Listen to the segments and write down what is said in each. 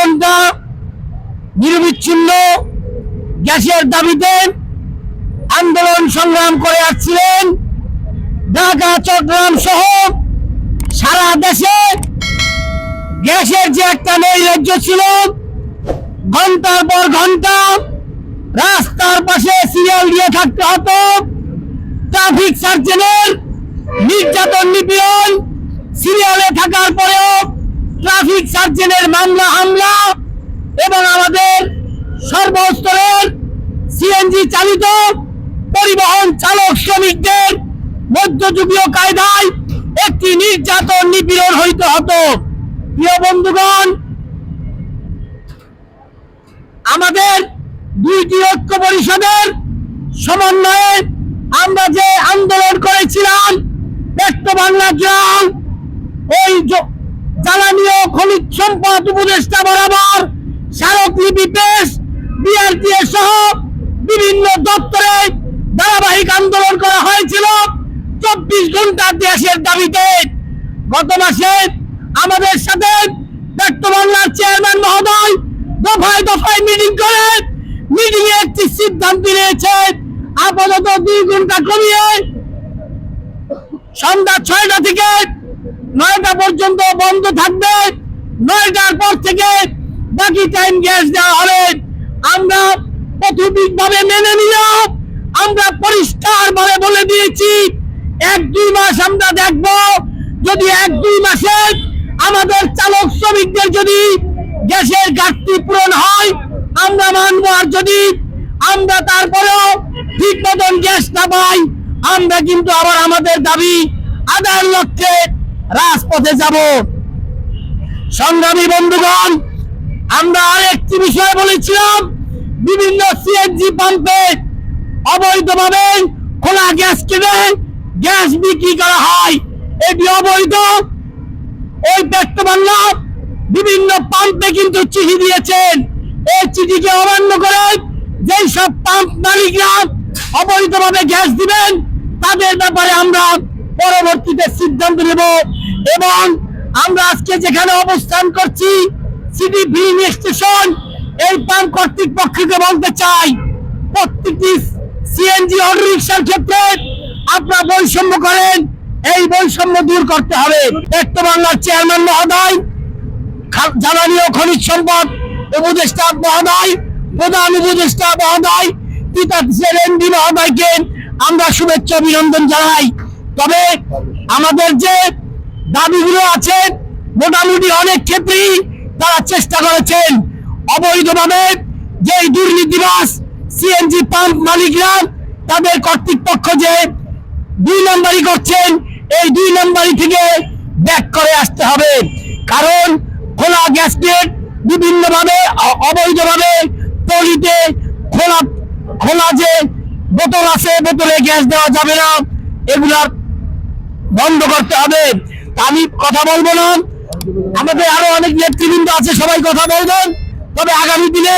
আন্দোলনটা নিরবিচ্ছিন্ন গ্যাসের দাবিতে আন্দোলন সংগ্রাম করে আসছিলেন। ঢাকা, চট্টগ্রাম সহ সারা দেশে গ্যাসের যে একটা নৈরাজ্য ছিল, ঘন্টার পর ঘন্টা রাস্তার পাশে সিরিয়াল দিয়ে থাকতে হতো। ট্রাফিক সার্জেনের নির্যাতন নিপীড়ন, সিরিয়ালে থাকার পরেও ট্রাফিক সার্জেনের মামলা হামলা এবং আমাদের সর্বস্তরের সিএনজি চালিত পরিবহন চালক শ্রমিকদের মধ্যযুগীয় কায়দায় একটি নির্যাতন নিপীড়ন হইতে হতো। প্রিয় বন্ধুগণ, আমাদের দুইটি ঐক্য পরিষদের সমন্বয়ে আমরা যে আন্দোলন করেছিলাম, ব্যক্ত বাংলা গ্রাম ওই জ্বালানি ও খনিজ সম্পদ উপদেষ্টা বরাবর স্মারকলিপি পেশ, বিআরটিএ সহ বিভিন্ন দপ্তরে ধারাবাহিক আন্দোলন করা হয়েছিল 24 ঘন্টা দেশের দাবিতে। গত মাসে আমাদের সাথে ব্যক্ত বাংলার চেয়ারম্যান মহোদয় দফায় দফায় মিটিং করে মিটিং এ একটি সিদ্ধান্ত নিয়েছে, আপাতত 2 ঘন্টা কমিয়ে সন্ধ্যা 6টা থেকে 9টা পর্যন্ত বন্ধ থাকবে। 9টার পর থেকে বাকি টাইম গ্যাস দেওয়া হবে। আমরা প্রাথমিকভাবে মেনে নিলাম। আমরা পরিষ্কার ভাবে বলে দিয়েছি 1-2 মাস আমরা দেখব, যদি 1-2 মাসে আমাদের চালক শ্রমিকদের যদি গ্যাসের ঘাটতি পূরণ হয় আমরা মানব, আর যদি আমরা তারপরেও ঠিক মতন গ্যাস না পাই আমরা কিন্তু আবার আমাদের দাবি আদায়ের লক্ষ্যে রাজপথে যাব। সংগ্রামী বন্ধুগণ, আমরা আরেকটি বিষয় বলেছিলাম, বিভিন্ন সিএনজি পাম্পে অবৈধভাবে খোলা গ্যাস কিনে গ্যাস বিক্রি করা হয়, এটি অবৈধ। ওই ব্যক্ত বাংলা বিভিন্ন পাম্পে কিন্তু চিঠি দিয়েছেন। এই চিঠিকে অমান্য করে যেই সব পাম্প মালিকরা অবৈধভাবে গ্যাস দিবেন তাদের ব্যাপারে আমরা পরবর্তীতে সিদ্ধান্ত নেব। এবং আমরা আজকে যেখানে অবস্থান করছি সিটি ফিলিং স্টেশন, এই পাম্প কর্তৃপক্ষকে বলতে চাই, প্রত্যেকটি সিএনজি অটো রিক্সার ক্ষেত্রে আপনারা বৈষম্য করেন, এই বৈষম্য দূর করতে হবে। ব্যক্ত বাংলার চেয়ারম্যান মহোদয়, জ্বালানি ও খনিজ সম্পদ উপদেষ্টা মহোদয়, প্রধান উপদেষ্টা মহোদয়, তিতাসের এমডি মহোদয়কে আমরা শুভেচ্ছা অভিনন্দন জানাই। তবে আমাদের যে দাবিগুলো আছে মোটামুটি অনেক ক্ষেত্রেই তারা চেষ্টা করেছেন অবৈধভাবে যে দুর্নীতিবাজ সিএনজি পাম্প মালিকরা তাদের কর্তৃপক্ষ যে 2 নম্বরই করছেন, এই 2 নম্বরই থেকে ব্যাক করে আসতে হবে। কারণ খোলা গ্যাস গেট বিভিন্নভাবে অবৈধভাবে তলিতে খোলা যে বোতল আছে বোতলে গ্যাস দেওয়া যাবে না, এগুলা বন্ধ করতে হবে। আমি কথা বলবো না, আমাদের আরো অনেক নেতৃবৃন্দ আছে, সবাই কথা বলবেন। তবে আগামী দিনে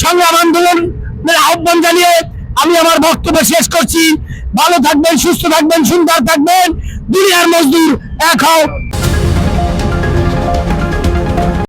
সংগ্রাম আন্দোলনের আহ্বান জানিয়ে আমি আমার বক্তব্য শেষ করছি। ভালো থাকবেন, সুস্থ থাকবেন, সুন্দর থাকবেন। দুনিয়ার মজদুর এক হও।